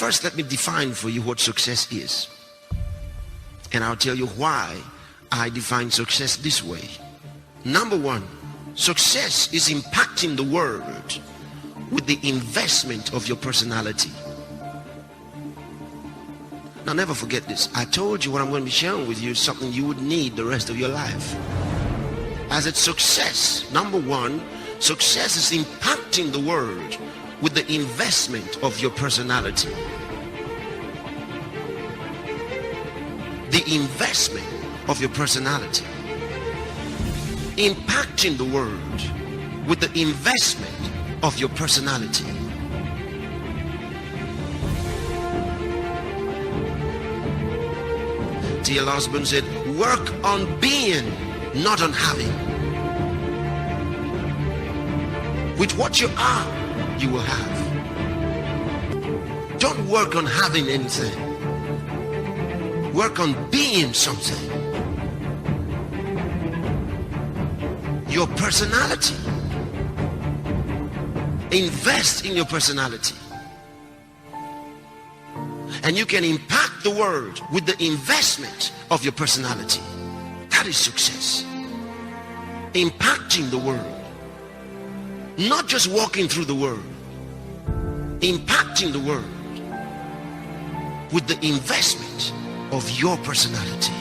First, let me define for you what success is. And I'll tell you why I define success this way. Number one, success is impacting the world with the investment of your personality. Now, never forget this. I told you what I'm going to be sharing with you is something you would need the rest of your life. As it's success, number one, success is impacting the world with the investment of your personality. The investment of your personality. Impacting the world with the investment of your personality. T.L. Osborne said, work on being, not on having. With what you are, you will have. Don't work on having anything. Work on being something. Your personality. Invest in your personality. And you can impact the world with the investment of your personality. That is success. Impacting the world. Not just walking through the world. Impacting the world with the investment of your personality.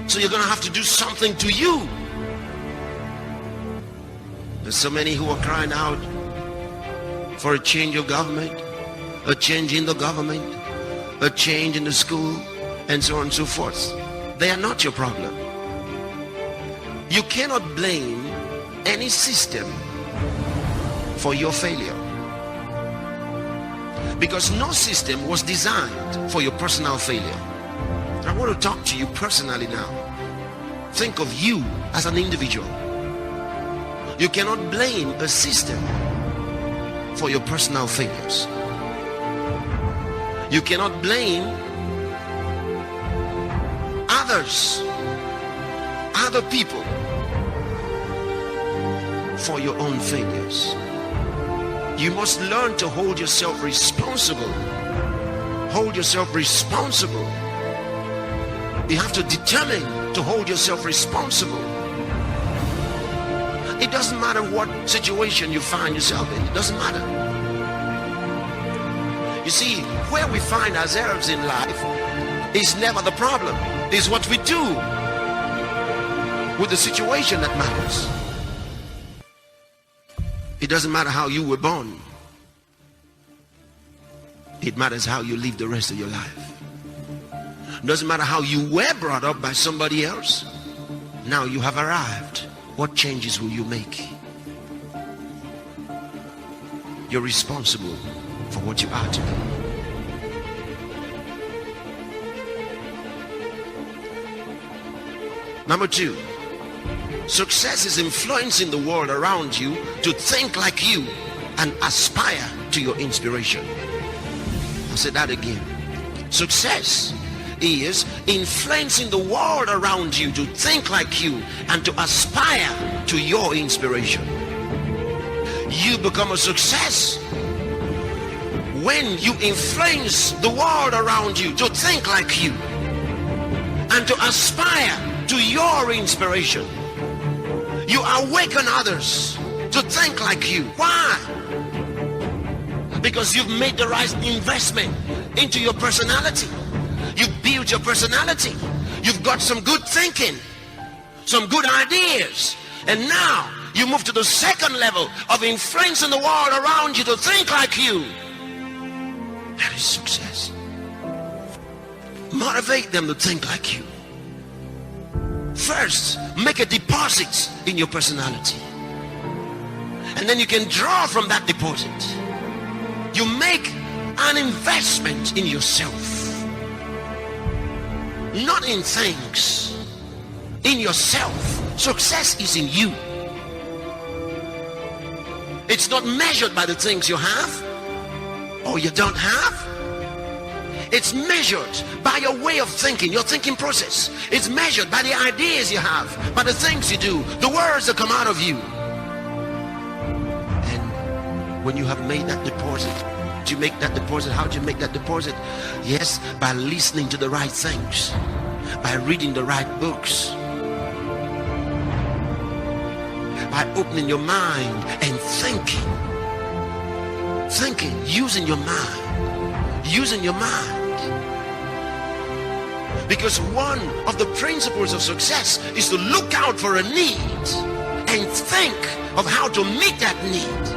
So you're going to have to do something to you. There's so many who are crying out for a change of government, a change in the government, a change in the school, and so on and so forth. They are not your problem. You cannot blame any system for your failure, because no system was designed for your personal failure. I want to talk to you personally now. Think of you as an individual. You cannot blame a system for your personal failures. You cannot blame others, other people, for your own failures. You must learn to hold yourself responsible. Hold yourself responsible. You have to determine to hold yourself responsible. It doesn't matter what situation you find yourself in. It doesn't matter. You see, where we find ourselves in life is never the problem. It's what we do with the situation that matters. It doesn't matter how you were born. It matters how you live the rest of your life. It doesn't matter how you were brought up by somebody else. Now you have arrived. What changes will you make? You're responsible for what you are today. Number two, success is influencing the world around you to think like you and aspire to your inspiration. I'll say that again. Success is influencing the world around you to think like you and to aspire to your inspiration. You become a success when you influence the world around you to think like you and to aspire to your inspiration. You awaken others to think like you. Why? Because you've made the right investment into your personality. You've built your personality. You've got some good thinking, some good ideas. And now you move to the second level of influencing the world around you to think like you. That is success. Motivate them to think like you. First, make a deposit in your personality. And then you can draw from that deposit. You make an investment in yourself. Not in things. In yourself. Success is in you. It's not measured by the things you have or you don't have. It's measured by your way of thinking, your thinking process. It's measured by the ideas you have, by the things you do, the words that come out of you. And When you have made that deposit, to make that deposit, how do you make that deposit? Yes, by listening to the right things, by reading the right books, by opening your mind and thinking, using your mind. Because one of the principles of success is to look out for a need and think of how to meet that need.